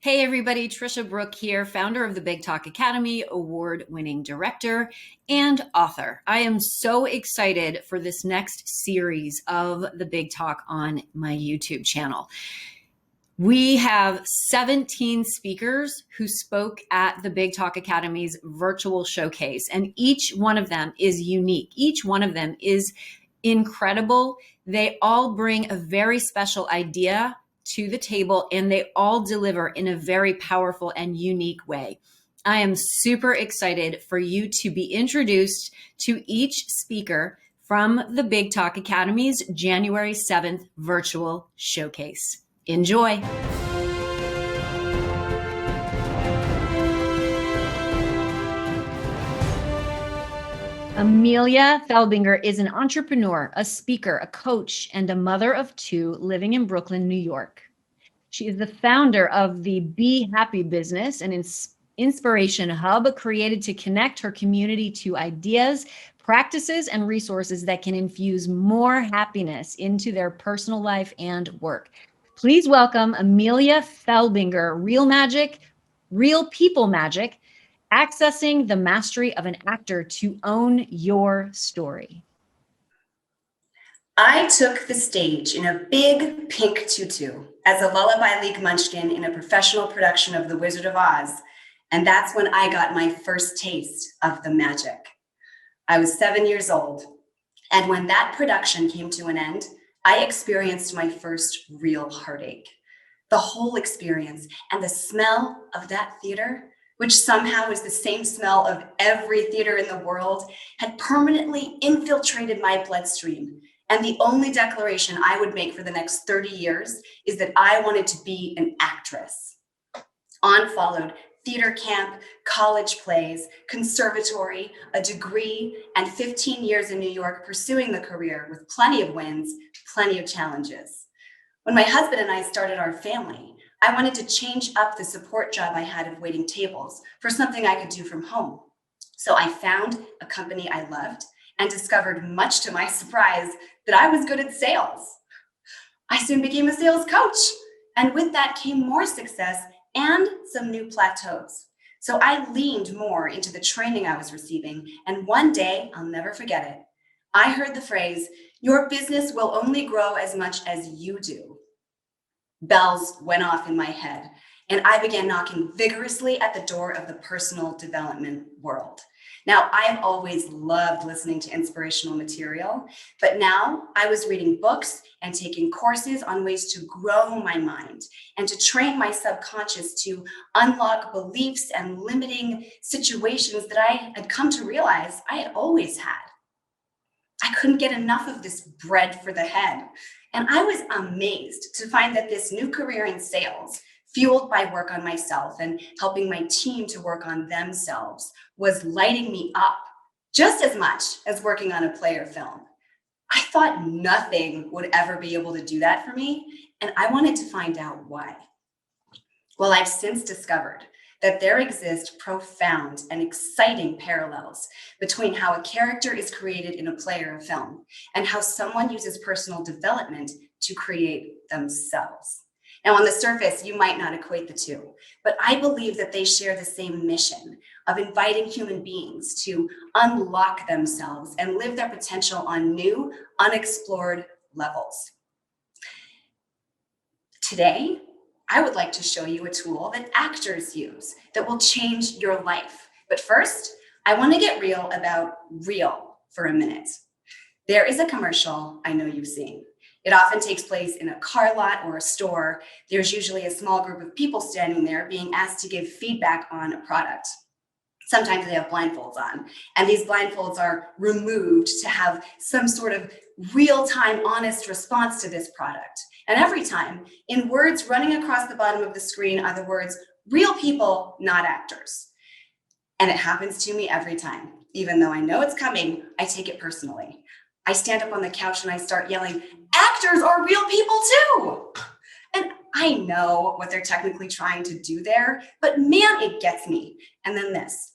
Hey everybody, Tricia Brouk here, founder of the Big Talk Academy, award-winning director and author. I am so excited for this next series of the Big Talk on my YouTube channel. We have 17 speakers who spoke at the Big Talk Academy's virtual showcase, and each one of them is unique. Each one of them is incredible. They all bring a very special idea to the table, and they all deliver in a very powerful and unique way. I am super excited for you to be introduced to each speaker from the Big Talk Academy's January 7th virtual showcase. Enjoy. Amelia Felbinger is an entrepreneur, a speaker, a coach, and a mother of two living in Brooklyn, New York. She is the founder of the Be Happy business, an inspiration hub created to connect her community to ideas, practices, and resources that can infuse more happiness into their personal life and work. Please welcome Amelia Felbinger, Real Magic, Real People Magic, accessing the mastery of an actor to own your story. I took the stage in a big pink tutu as a Lullaby League munchkin in a professional production of The Wizard of Oz, and that's when I got my first taste of the magic. I was 7 years old, and when that production came to an end, I experienced my first real heartache. The whole experience and the smell of that theater, which somehow is the same smell of every theater in the world, had permanently infiltrated my bloodstream. And the only declaration I would make for the next 30 years is that I wanted to be an actress. On followed theater camp, college plays, conservatory, a degree, and 15 years in New York pursuing the career with plenty of wins, plenty of challenges. When my husband and I started our family, I wanted to change up the support job I had of waiting tables for something I could do from home. So I found a company I loved and discovered, much to my surprise, that I was good at sales. I soon became a sales coach, and with that came more success and some new plateaus. So I leaned more into the training I was receiving, and one day, I'll never forget it, I heard the phrase, "Your business will only grow as much as you do." Bells went off in my head, and I began knocking vigorously at the door of the personal development world. Now, I've always loved listening to inspirational material, but now I was reading books and taking courses on ways to grow my mind and to train my subconscious to unlock beliefs and limiting situations that I had come to realize I had always had. I couldn't get enough of this bread for the head. And I was amazed to find that this new career in sales, fueled by work on myself and helping my team to work on themselves, was lighting me up just as much as working on a play or film. I thought nothing would ever be able to do that for me, and I wanted to find out why. Well, I've since discovered that there exist profound and exciting parallels between how a character is created in a play or a film and how someone uses personal development to create themselves. Now, on the surface, you might not equate the two, but I believe that they share the same mission of inviting human beings to unlock themselves and live their potential on new, unexplored levels. Today, I would like to show you a tool that actors use that will change your life. But first, I want to get real about real for a minute. There is a commercial I know you've seen. It often takes place in a car lot or a store. There's usually a small group of people standing there being asked to give feedback on a product. Sometimes they have blindfolds on, and these blindfolds are removed to have some sort of real-time, honest response to this product. And every time, in words running across the bottom of the screen are the words, "Real people, not actors." And it happens to me every time. Even though I know it's coming, I take it personally. I stand up on the couch and I start yelling, "Actors are real people too!" And I know what they're technically trying to do there, but man, it gets me. And then this.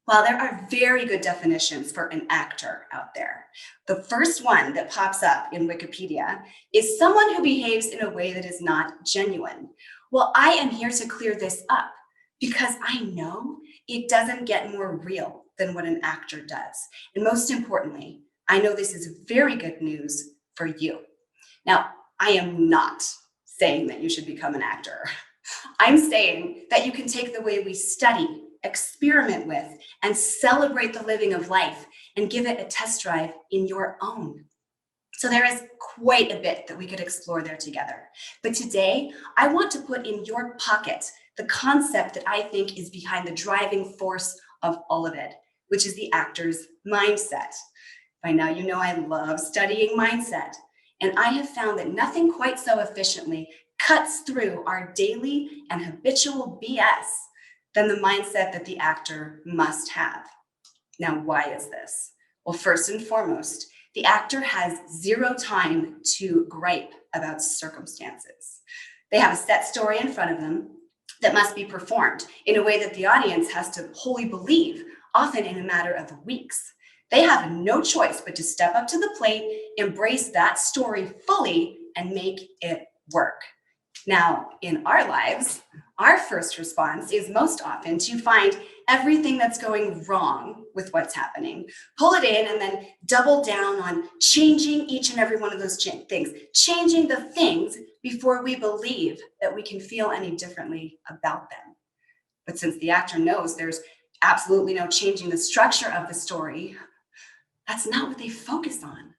While there are very good definitions for an actor out there, the first one that pops up in Wikipedia is someone who behaves in a way that is not genuine, Well, I am here to clear this up because I know it doesn't get more real than what an actor does. And most importantly, I know this is very good news for you. Now, I am not saying that you should become an actor. I'm saying that you can take the way we study, experiment with, and celebrate the living of life and give it a test drive in your own. So there is quite a bit that we could explore there together. But today, I want to put in your pocket the concept that I think is behind the driving force of all of it, which is the actor's mindset. By now, you know I love studying mindset. And I have found that nothing quite so efficiently cuts through our daily and habitual BS than the mindset that the actor must have. Now, why is this? Well, first and foremost, the actor has zero time to gripe about circumstances. They have a set story in front of them that must be performed in a way that the audience has to wholly believe, often in a matter of weeks. They have no choice but to step up to the plate, embrace that story fully, and make it work. Now, in our lives, our first response is most often to find everything that's going wrong with what's happening, pull it in, and then double down on changing each and every one of those things, changing the things before we believe that we can feel any differently about them. But since the actor knows there's absolutely no changing the structure of the story, that's not what they focus on.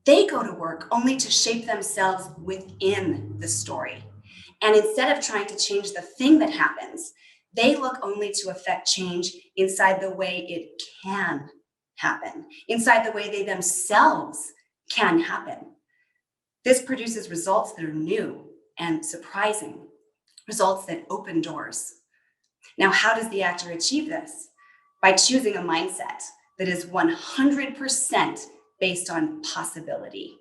They go to work only to shape themselves within the story. And instead of trying to change the thing that happens, they look only to affect change inside the way it can happen, inside the way they themselves can happen. This produces results that are new and surprising, results that open doors. Now, how does the actor achieve this? By choosing a mindset that is 100% based on possibility.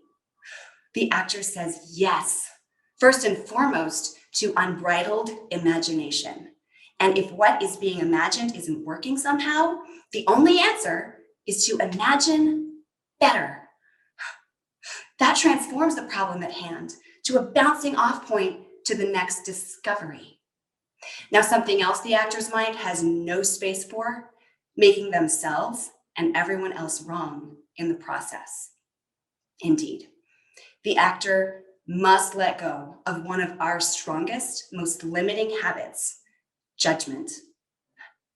The actor says yes, first and foremost, to unbridled imagination. And if what is being imagined isn't working somehow, the only answer is to imagine better. That transforms the problem at hand to a bouncing off point to the next discovery. Now, something else the actor's mind has no space for, making themselves and everyone else wrong in the process. Indeed, the actor must let go of one of our strongest, most limiting habits, judgment.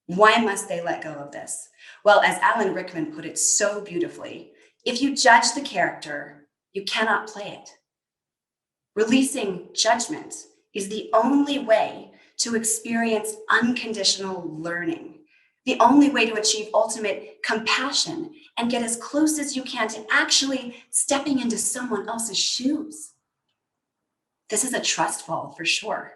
Why must they let go of this? Well, as Alan Rickman put it so beautifully, if you judge the character, you cannot play it. Releasing judgment is the only way to experience unconditional learning, the only way to achieve ultimate compassion and get as close as you can to actually stepping into someone else's shoes. This is a trust fall for sure.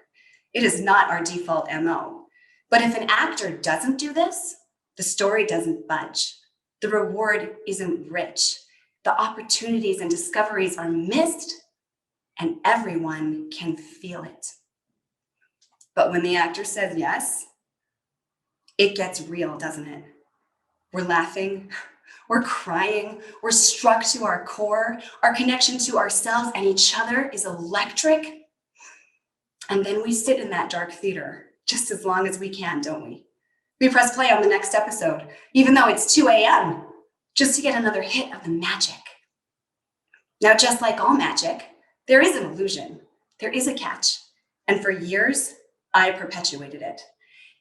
It is not our default MO. But if an actor doesn't do this, the story doesn't budge. The reward isn't rich. The opportunities and discoveries are missed, and everyone can feel it. But when the actor says yes, it gets real, doesn't it? We're laughing, we're crying, we're struck to our core, our connection to ourselves and each other is electric. And then we sit in that dark theater just as long as we can, don't we? We press play on the next episode, even though it's 2 a.m., just to get another hit of the magic. Now, just like all magic, there is an illusion, there is a catch. And for years, I perpetuated it.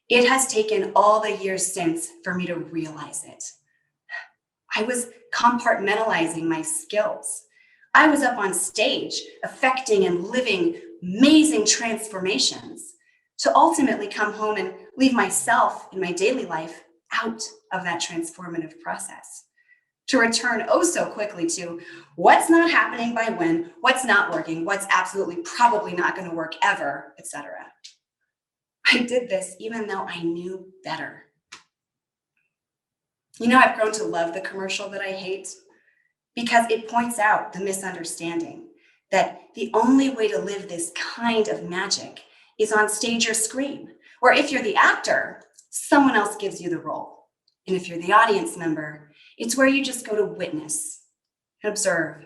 It has taken all the years since for me to realize it. I was compartmentalizing my skills. I was up on stage, affecting and living amazing transformations to ultimately come home and leave myself in my daily life out of that transformative process. To return oh so quickly to what's not happening by when, what's not working, what's absolutely probably not going to work ever, etc. I did this even though I knew better. You know, I've grown to love the commercial that I hate because it points out the misunderstanding that the only way to live this kind of magic is on stage or screen, where if you're the actor, someone else gives you the role. And if you're the audience member, it's where you just go to witness and observe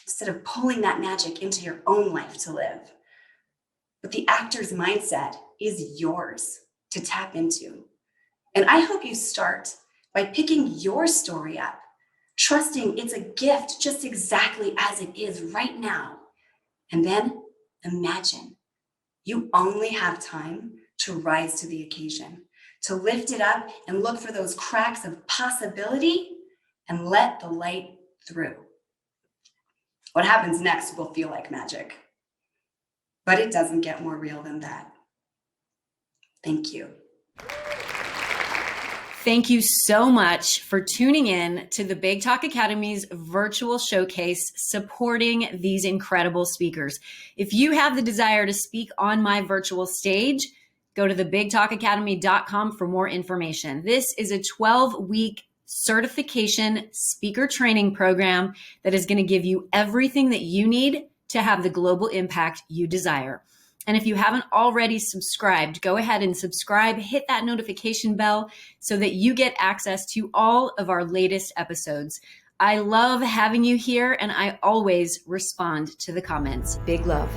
instead of pulling that magic into your own life to live. but the actor's mindset is yours to tap into. And I hope you start by picking your story up, trusting it's a gift just exactly as it is right now. And then imagine you only have time to rise to the occasion, to lift it up and look for those cracks of possibility and let the light through. What happens next will feel like magic, but it doesn't get more real than that. Thank you. Thank you so much for tuning in to the Big Talk Academy's virtual showcase supporting these incredible speakers. If you have the desire to speak on my virtual stage, go to thebigtalkacademy.com for more information. This is a 12-week certification speaker training program that is going to give you everything that you need to have the global impact you desire. And if you haven't already subscribed, go ahead and subscribe, hit that notification bell so that you get access to all of our latest episodes. I love having you here, and I always respond to the comments. Big love.